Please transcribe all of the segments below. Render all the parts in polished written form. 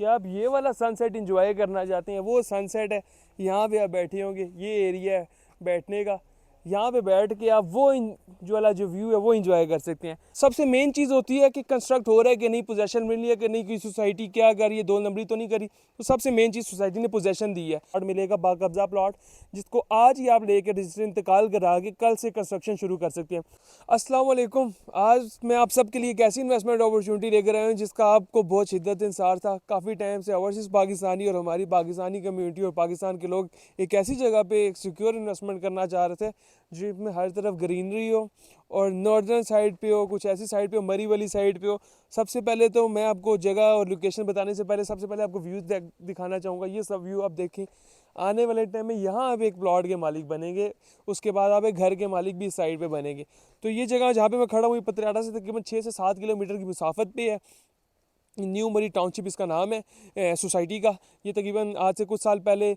कि आप ये वाला सनसेट इंजॉय करना चाहते हैं, वो सनसेट है, यहाँ पे आप बैठे होंगे, ये एरिया है बैठने का, यहाँ पे बैठ के आप वो जो वाला जो व्यू है वो इंजॉय कर सकते हैं। सबसे मेन चीज़ होती है कि कंस्ट्रक्ट हो रहा है कि नहीं, पोजेशन मिली है कि नहीं, कि सोसाइटी क्या कर रही है, 2 नंबरी तो नहीं करी। तो सबसे मेन चीज़ सोसाइटी ने पोजेशन दी है। प्लॉट मिलेगा, बाकब्जा प्लॉट, जिसको आज ही आप लेकर रजिस्टर इंतकाल करा के कल से कंस्ट्रक्शन शुरू कर सकते हैं। अस्सलाम वालेकुम। आज मैं आप सबके लिए एक ऐसी इन्वेस्टमेंट अपॉर्चुनिटी लेकर आया हूँ जिसका आपको बहुत शिद्दत इंतजार था। काफ़ी टाइम से ओवरसीज़ पाकिस्तानी और हमारी पाकिस्तानी कम्युनिटी और पाकिस्तान के लोग एक ऐसी जगह पे एक सिक्योर इन्वेस्टमेंट करना चाह रहे थे जिसमें हर तरफ ग्रीनरी हो और नॉर्दर्न साइड पे हो, कुछ ऐसी साइड पे हो, मरी वाली साइड पे हो। सबसे पहले तो मैं आपको जगह और लोकेशन बताने से पहले सबसे पहले आपको व्यूज़ दिखाना चाहूँगा। ये सब व्यू आप देखें। आने वाले टाइम में यहाँ आप एक प्लॉट के मालिक बनेंगे, उसके बाद आप एक घर के मालिक भी इस साइड पे बनेंगे। तो ये जगह जहाँ पे मैं खड़ा हूँ ये पतियाला से तकरीबन 6 से 7 किलोमीटर की मुसाफत पे है। न्यू मरी टाउनशिप इसका नाम है सोसाइटी का। ये तकरीबन आज से कुछ साल पहले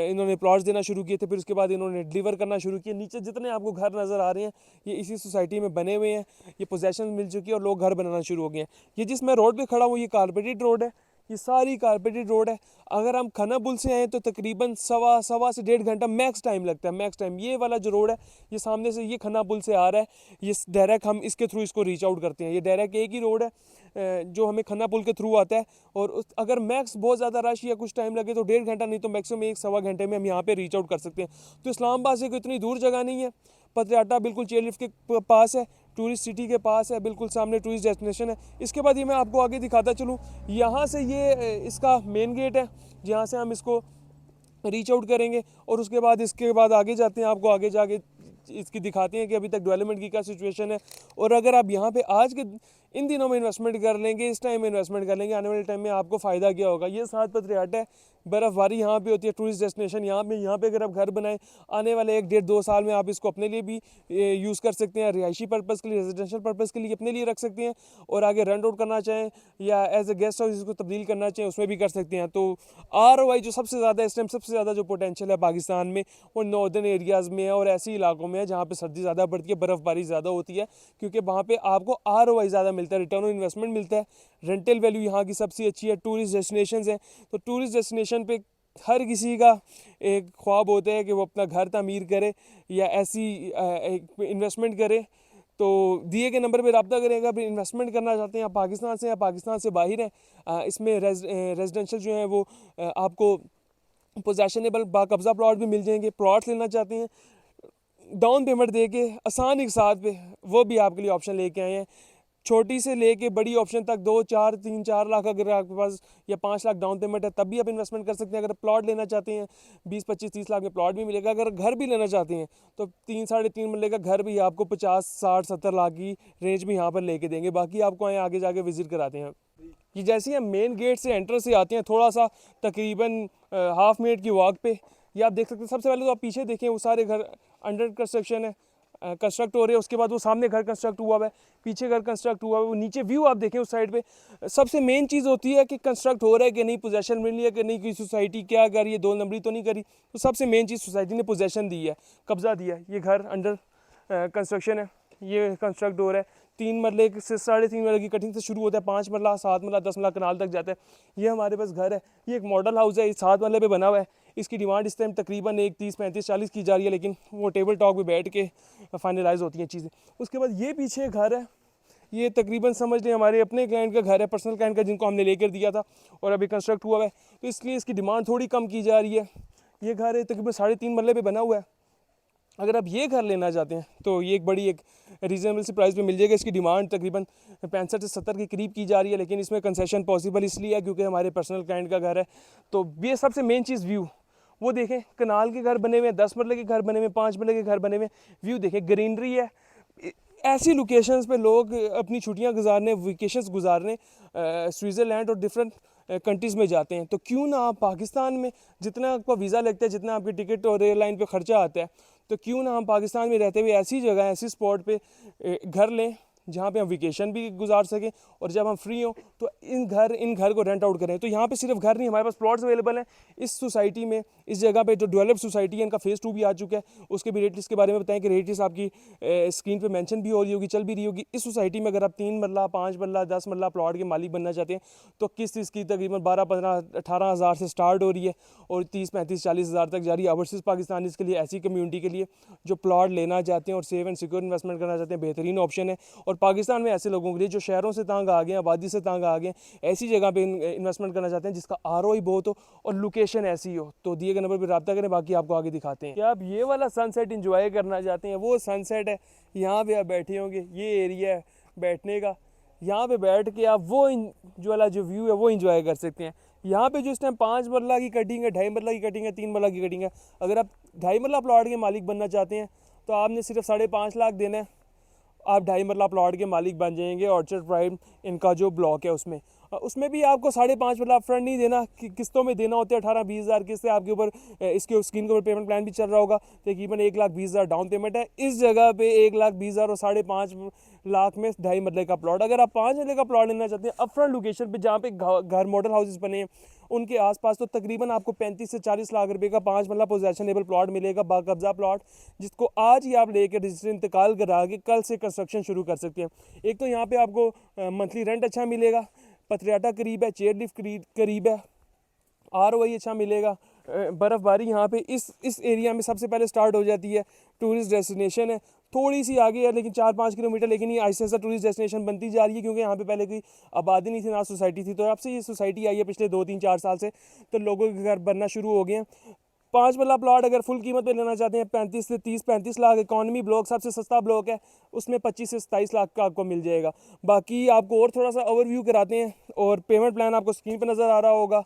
इन्होंने प्लॉट्स देना शुरू किए थे, फिर उसके बाद इन्होंने डिलीवर करना शुरू किया। नीचे जितने आपको घर नज़र आ रहे हैं ये इसी सोसाइटी में बने हुए हैं। ये पोजेशन मिल चुकी है और लोग घर बनाना शुरू हो गए हैं। ये जिस मैं रोड पे खड़ा हूँ ये कारपेटेड रोड है, ये सारी कारपेटेड रोड है। अगर हम खन्ना पुल से आए तो तकरीबन सवा से 1.5 घंटा मैक्स टाइम लगता है, मैक्स टाइम। ये वाला जो रोड है ये सामने से ये खन्ना पुल से आ रहा है, ये डायरेक्ट हम इसके थ्रू इसको रीच आउट करते हैं। ये डायरेक्ट एक ही रोड है जो हमें खन्ना पुल के थ्रू आता है। और अगर मैक्स बहुत ज़्यादा रश या कुछ टाइम लगे तो 1.5 घंटा, नहीं तो मैक्सिमम 1 सवा घंटे में हम यहाँ पे रीच आउट कर सकते हैं। तो इस्लामाबाद से कोई इतनी दूर जगह नहीं है। पतियाटा बिल्कुल चेयर लिफ्ट के पास है, टूरिस्ट सिटी के पास है, बिल्कुल सामने टूरिस्ट डेस्टिनेशन है। इसके बाद ये मैं आपको आगे दिखाता चलूँ। यहाँ से ये इसका मेन गेट है जहाँ से हम इसको रीच आउट करेंगे और उसके बाद इसके बाद आगे जाते हैं, आपको आगे जाके इसकी दिखाते हैं कि अभी तक डेवलपमेंट की क्या सिचुएशन है। और अगर आप यहाँ पे आज के इन दिनों में इन्वेस्टमेंट कर लेंगे, इस टाइम में इन्वेस्टमेंट कर लेंगे, आने वाले टाइम में आपको फ़ायदा क्या होगा। ये 7 पतियाटा है, बर्फ़बारी यहाँ पे होती है, टूरिस्ट डेस्टिनेशन यहाँ पे अगर आप घर बनाएं आने वाले 1 डेढ़ 2 साल में आप इसको अपने लिए भी यूज़ कर सकते हैं, रिहायशी पर्पज़ के लिए, रेजिडेंशियल पर्पज़ के लिए अपने लिए रख सकते हैं। और आगे रेंट आउट करना चाहें या एज ए गेस्ट हाउस इसको तब्दील करना चाहें उसमें भी कर सकते हैं। तो ROI जो सबसे ज़्यादा इस टाइम सबसे ज़्यादा जो पोटेंशियल है पाकिस्तान में वो नॉर्दर्न एरियाज़ में है और ऐसे इलाकों में है जहाँ पे सर्दी ज़्यादा पड़ती है, बर्फ़बारी ज़्यादा होती है, क्योंकि वहाँ पे आपको ROI ज़्यादा मिलता है, रिटर्न ऑन इन्वेस्टमेंट मिलता है। रेंटल वैल्यू यहाँ की सबसे अच्छी है। टूरिस्ट डेस्टिनेशन हैं तो टूरिस्ट डेस्टिनेशन पे हर किसी का एक ख्वाब होता है कि वो अपना घर तामीर करे या ऐसी इन्वेस्टमेंट करे। तो दिए गए नंबर पे रब्ता करेगा। अगर इन्वेस्टमेंट करना चाहते हैं आप पाकिस्तान से या पाकिस्तान से बाहर हैं, इसमें रेजिडेंशियल जो है वो आपको पोजेशनेबल बाकब्जा प्लॉट भी मिल जाएंगे। प्लॉट लेना चाहते हैं डाउन पेमेंट दे के आसान एक साथ पे, वो भी आपके लिए ऑप्शन लेके आए हैं। छोटी से लेके बड़ी ऑप्शन तक 2 4 3 4 लाख अगर आपके पास या 5 लाख डाउन पेमेंट है तब भी आप इन्वेस्टमेंट कर सकते हैं। अगर प्लॉट लेना चाहते हैं 20 25 30 लाख में प्लॉट भी मिलेगा। अगर घर भी लेना चाहते हैं तो 3 3.5 मरले का घर भी आपको 50 60 70 लाख की रेंज में यहाँ पर लेके देंगे। बाकी आपको आए आगे जाके विजिट कराते हैं। कि जैसे ही हम मेन गेट से एंटर से आते हैं थोड़ा सा तकरीबन हाफ मिनट की वॉक पे ये आप देख सकते हैं। सबसे पहले तो आप पीछे देखें वो सारे घर अंडर कंस्ट्रक्शन है, कंस्ट्रक्ट हो रहे हैं। उसके बाद वो सामने घर कंस्ट्रक्ट हुआ हुआ है, पीछे घर कंस्ट्रक्ट हुआ हुआ है, वो नीचे व्यू आप देखें उस साइड पे। सबसे मेन चीज़ होती है कि कंस्ट्रक्ट हो रहा है कि नहीं, पोजेशन मिल रही है कि नहीं, कि सोसाइटी क्या कर रही है, 2 नंबरी तो नहीं करी। तो सबसे मेन चीज़ सोसाइटी ने पोजेशन दी है, कब्जा दिया है। ये घर अंडर कंस्ट्रक्शन है, ये कंस्ट्रक्ट हो रहा है। 3 मरले से 3.5 मरले की कटिंग से शुरू होता है, 5 मरला 7 मरला 10 मरला कनाल तक जाता है। ये हमारे पास घर है, ये एक मॉडल हाउस है, ये 7 मरले पे बना हुआ है। इसकी डिमांड इस टाइम तकरीबन 1 30 35 40 की जा रही है, लेकिन वो टेबल टॉक पे बैठ के फाइनलाइज होती हैं चीज़ें। उसके बाद ये पीछे घर है, ये तकरीबन समझ लें हमारे अपने क्लाइंट का घर है, पर्सनल क्लाइंट का, जिनको हमने लेकर दिया था और अभी कंस्ट्रक्ट हुआ है, तो इसलिए इसकी डिमांड थोड़ी कम की जा रही है। ये घर है तकरीबन 3.5 मरले पे बना हुआ है। अगर आप ये घर लेना चाहते हैं तो ये एक बड़ी एक रीज़नेबल सी प्राइस पे मिल जाएगा। इसकी डिमांड तकरीबन 65 से 70 के करीब की जा रही है, लेकिन इसमें कंसेशन पॉसिबल इसलिए है क्योंकि हमारे पर्सनल क्लाइंट का घर है। तो ये सबसे मेन चीज़ व्यू वो देखें, कनाल के घर बने हुए हैं, 10 मरले के घर बने हुए हैं, 5 मरले के घर बने हुए हैं। व्यू देखें, ग्रीनरी है। ऐसी लोकेशंस पे लोग अपनी छुट्टियां गुजारने, वेकेशंस गुजारने स्विट्ज़रलैंड और डिफरेंट कंट्रीज़ में जाते हैं। तो क्यों ना आप पाकिस्तान में, जितना आपका वीज़ा लगता है, जितना आपकी टिकट और एयरलाइन पे ख़र्चा आता है, तो क्यों ना हम पाकिस्तान में रहते हुए ऐसी जगह, ऐसी स्पॉट पे घर लें जहाँ पे हम वेकेशन भी गुजार सकें और जब हम फ्री हों तो इन घर को रेंट आउट करें। तो यहाँ पे सिर्फ घर नहीं, हमारे पास प्लॉट्स अवेलेबल हैं इस सोसाइटी में। इस जगह पे जो डेवलप सोसाइटी है, इनका फेज़ 2 भी आ चुका है, उसके भी रेट लिस्ट के बारे में बताएं कि रेट लिस्ट आपकी स्क्रीन पे मेंशन भी हो रही होगी, चल भी रही होगी। इस सोसाइटी में अगर आप 3 मरला, 5 मरला, 10 मरला प्लॉट के मालिक बनना चाहते हैं तो किस्त इसकी तकरीबन 12, 15, 18 हज़ार से स्टार्ट हो रही है और 30, 35, 40 हज़ार तक जा रही है। ओवरसीज़ पाकिस्तान के लिए, ऐसी कम्युनिटी के लिए जो प्लॉट लेना चाहते हैं और सेव एंड सिक्योर इन्वेस्टमेंट करना चाहते हैं, बेहतरीन ऑप्शन है। और पाकिस्तान में ऐसे लोगों के लिए जो शहरों से तंग आ गए हैं, आबादी से तंग आ गए हैं, ऐसी जगह पे इन्वेस्टमेंट करना चाहते हैं जिसका ROI बहुत हो और लोकेशन ऐसी हो, तो दिए गए नंबर पर रब्ता करें। बाकी आपको आगे दिखाते हैं। क्या आप ये वाला सनसेट इंजॉय करना चाहते हैं? वो सनसेट है, यहाँ पे आप बैठे होंगे, ये एरिया है बैठने का। यहाँ पे बैठ के आप वो जो वाला जो व्यू है वो इंजॉय कर सकते हैं। यहाँ पे जो इस टाइम 5 मरला की कटिंग है, 2.5 मरला की कटिंग है, 3 मरला की कटिंग है। अगर आप 2.5 मरला प्लॉट के मालिक बनना चाहते हैं तो आपने सिर्फ 5.5 लाख देना है, आप 2.5 मरला प्लॉट के मालिक बन जाएंगे। ऑर्चर्ड प्राइम इनका जो ब्लॉक है उसमें भी आपको 5.5 मरला अपफ्रंट नहीं देना, किस्तों में देना होता है। 18-20 हज़ार किस्त है आपके ऊपर। इसके स्क्रीन के ऊपर पेमेंट प्लान भी चल रहा होगा। तकरीबन 1,20,000 डाउन पेमेंट है। इस जगह पे 1,20,000 और 5.5 लाख में 2.5 मरले का प्लॉट। अगर आप 5 मरले का प्लॉट लेना चाहते हैं अपफ्रंट लोकेशन पे जहाँ पे घर मॉडल हाउसेस बने हैं उनके आसपास, तो तकरीबन आपको 35 से 40 लाख रुपए का 5 मरला पोजेशनेबल प्लॉट मिलेगा, बाकब्जा प्लॉट, जिसको आज ही आप लेकर रजिस्टर इंतकाल करा के कल से कंस्ट्रक्शन शुरू कर सकते हैं। एक तो यहाँ पे आपको मंथली रेंट अच्छा मिलेगा, पथरियाटा करीब है, चेयर लिफ्ट करीब है, ROI अच्छा मिलेगा। बर्फ़बारी यहाँ पे इस एरिया में सबसे पहले स्टार्ट हो जाती है। टूरिस्ट डेस्टिनेशन है, थोड़ी सी आगे है लेकिन 4-5 किलोमीटर, लेकिन ये ऐसा ऐसा टूरिस्ट डेस्टिनेशन बनती जा रही है क्योंकि यहाँ पे पहले कोई आबादी नहीं थी, ना सोसाइटी थी। तो अब से ये सोसाइटी आई है पिछले 2-3-4 साल से, तो लोगों के घर बनना शुरू हो गए हैं। 5 मरला प्लॉट अगर फुल कीमत पे लेना चाहते हैं 35 से 35 लाख। इकॉनमी ब्लॉक सबसे सस्ता ब्लॉक है, उसमें 25 से 27 लाख का आपको मिल जाएगा। बाकी आपको और थोड़ा सा ओवरव्यू कराते हैं और पेमेंट प्लान आपको स्क्रीन पर नज़र आ रहा होगा।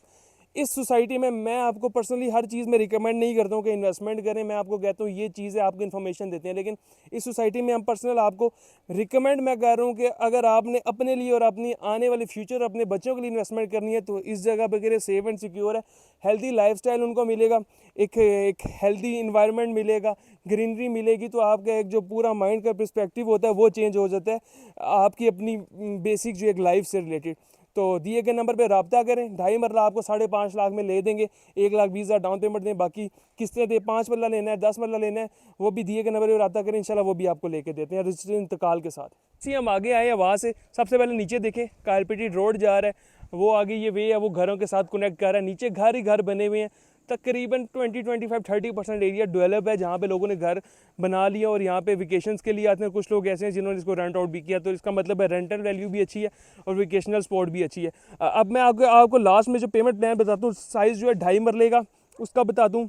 इस सोसाइटी में मैं आपको पर्सनली हर चीज़ में रिकमेंड नहीं करता हूँ कि इन्वेस्टमेंट करें। मैं आपको कहता हूँ ये चीज़ है, आपको इन्फॉर्मेशन देते हैं। लेकिन इस सोसाइटी में हम पर्सनल आपको रिकमेंड मैं कर रहा हूँ कि अगर आपने अपने लिए और अपनी आने वाले फ्यूचर अपने बच्चों के लिए इन्वेस्टमेंट करनी है तो इस जगह पर करें। सेफ एंड सिक्योर है, हेल्दी लाइफस्टाइल उनको मिलेगा, एक हेल्दी इन्वायरमेंट मिलेगा, ग्रीनरी मिलेगी, तो आपका एक जो पूरा माइंड का पर्सपेक्टिव होता है वो चेंज हो जाता है आपकी अपनी बेसिक जो एक लाइफ से रिलेटेड। तो दिए गए नंबर पे रब्ता करें। 2.5 मरला आपको 5.5 लाख में ले देंगे, 1,20,000 डाउन पेमेंट दें, बाकी किस्तें दें। 5 मरला लेना है, 10 मरला लेना है, वो भी दिए गए नंबर पे रब्ता करें, इंशाल्लाह वो भी आपको लेके देते हैं रजिस्टर इंतकाल के साथ। सी हम आगे आए हैं वहाँ से, सबसे पहले नीचे देखें कारपेटेड रोड जा रहा है, वो आगे ये वे है, वो घरों के साथ कनेक्ट कर रहा है। नीचे घर ही घर बने हुए हैं, तकरीबन 20-25-30% एरिया डेवलप है जहाँ पे लोगों ने घर बना लिया और यहाँ पे वेकेशंस के लिए आते हैं। कुछ लोग ऐसे हैं जिन्होंने इसको रेंट आउट भी किया, तो इसका मतलब है रेंटल वैल्यू भी अच्छी है और वेकेशनल स्पॉट भी अच्छी है। अब मैं आपको लास्ट में जो पेमेंट प्लान बताता हूँ, साइज़ जो है 2.5 मरले का उसका बता दूँ,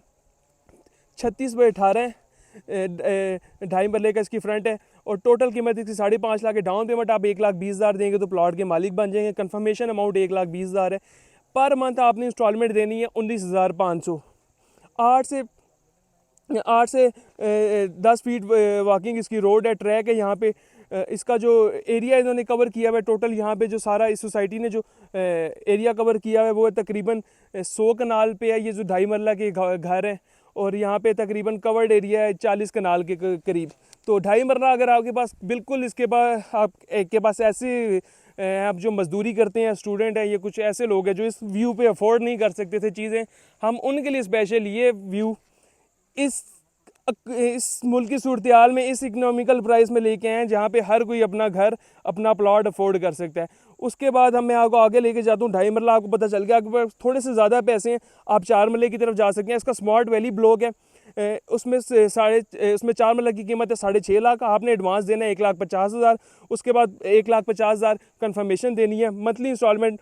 36/18 है। 2.5 मरले का इसकी फ्रंट है और टोटल कीमत इसकी 5.5 लाख है। डाउन पेमेंट आप 1,20,000 देंगे तो प्लॉट के मालिक बन जाएंगे। कन्फर्मेशन अमाउंट 1,20,000 है। पर मंथ आपने इंस्टॉलमेंट देनी है 19,500। 8 से 10 फीट वॉकिंग इसकी रोड है, ट्रैक है। यहाँ पे इसका जो एरिया इन्होंने कवर किया हुआ है टोटल, यहाँ पे जो सारा इस सोसाइटी ने जो एरिया कवर किया हुआ है वो है तकरीबन 100 कनाल पे है। ये जो 2.5 मरला के घर हैं और यहाँ पे तकरीबन कवर्ड एरिया है 40 कनाल के करीब। तो 2.5 मरला अगर आपके पास बिल्कुल, इसके बाद आपके पास ऐसे आप जो मजदूरी करते हैं, स्टूडेंट हैं, ये कुछ ऐसे लोग हैं जो इस व्यू पे अफोर्ड नहीं कर सकते थे चीज़ें, हम उनके लिए स्पेशल ये व्यू इस मुल्क की सूरत हाल में इस इकनॉमिकल प्राइस में लेके आए हैं जहाँ पे हर कोई अपना घर, अपना प्लॉट अफोर्ड कर सकता है। उसके बाद मैं आपको आगे लेके जाता हूँ। 2.5 मरला आपको पता चल गया, आपके पास थोड़े से ज़्यादा पैसे हैं, आप 4 मरले की तरफ जा सकते हैं। इसका स्मार्ट वैली ब्लॉक है, उसमें 4 मरला की कीमत है 6.5 लाख। आपने एडवांस देना है 1,50,000, उसके बाद 1,50,000 कन्फर्मेशन देनी है। मंथली इंस्टॉलमेंट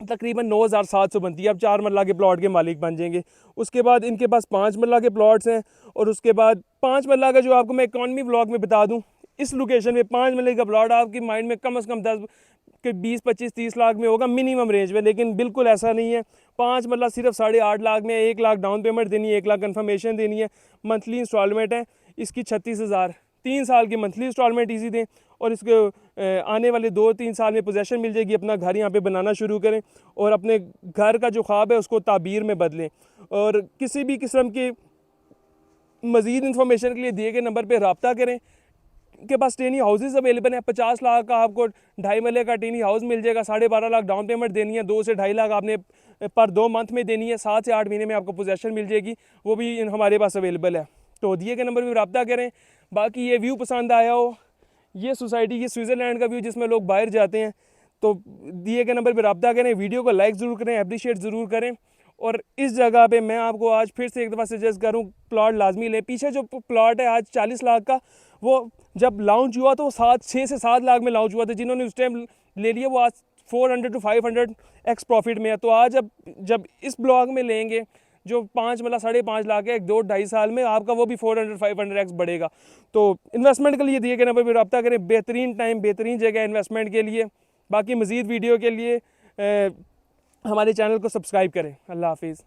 तकरीबन 9,700 बनती है। अब 4 मरला के प्लॉट के मालिक बन जाएंगे। उसके बाद इनके पास 5 मरला के प्लॉट्स हैं और उसके बाद 5 मरला का जो आपको मैं इकॉनमी ब्लॉक में बता दूं, इस लोकेशन में 5 मरले का प्लॉट आपकी माइंड में कम से कम 10 के 20-25-30 लाख में होगा मिनिमम रेंज में, लेकिन बिल्कुल ऐसा नहीं है। 5 मरला सिर्फ 8.5 लाख में, 1 लाख डाउन पेमेंट देनी है, 1 लाख कन्फर्मेशन देनी है। मंथली इंस्टॉलमेंट है इसकी 36,000। 3 साल की मंथली इंस्टॉलमेंट ईजी दें और इसके आने वाले 2-3 साल में पोजेशन मिल जाएगी। अपना घर यहाँ पे बनाना शुरू करें और अपने घर का जो ख्वाब है उसको ताबीर में बदलें। और किसी भी किस्म की मज़ीद इंफॉर्मेशन के लिए दिए गए नंबर पर रब्ता करें। के पास टेनी हाउसेज अवेलेबल हैं। 50 लाख का आपको 2.5 मरले का टेनी हाउस मिल जाएगा। 12.5 लाख डाउन पेमेंट देनी है, 2 से 2.5 लाख आपने पर 2 मंथ में देनी है। 7 से 8 महीने में आपको पोजेसन मिल जाएगी, वो भी हमारे पास अवेलेबल है। तो दिए गए नंबर पर रब्ता करें। बाकी ये व्यू पसंद आया हो, ये सोसाइटी, ये स्विट्ज़रलैंड का व्यू जिसमें लोग बाहर जाते हैं, तो दिए गए नंबर पर रब्ता करें। वीडियो को लाइक ज़रूर करें, अप्रिशिएट ज़रूर करें। और इस जगह पे मैं आपको आज फिर से एक दफ़ा सजेस्ट करूँ, प्लॉट लाजमी लें। पीछे जो प्लॉट है आज 40 लाख का, वो जब लॉन्च हुआ तो 6 से 7 लाख में लॉन्च हुआ था। जिन्होंने उस टाइम ले लिया वो आज 400 to 500 एक्स प्रॉफिट में है। तो आज जब इस ब्लॉक में लेंगे जो 5 मतलब 5.5 लाख है, 2-2.5 साल में आपका वो भी 400-500 एक्स बढ़ेगा। तो इन्वेस्टमेंट के लिए दिए गए नंबर पर रब्ता करें। बेहतरीन टाइम, बेहतरीन जगह इन्वेस्टमेंट के लिए। बाकी मज़ीद वीडियो के लिए हमारे चैनल को सब्सक्राइब करें। अल्लाह हाफिज़।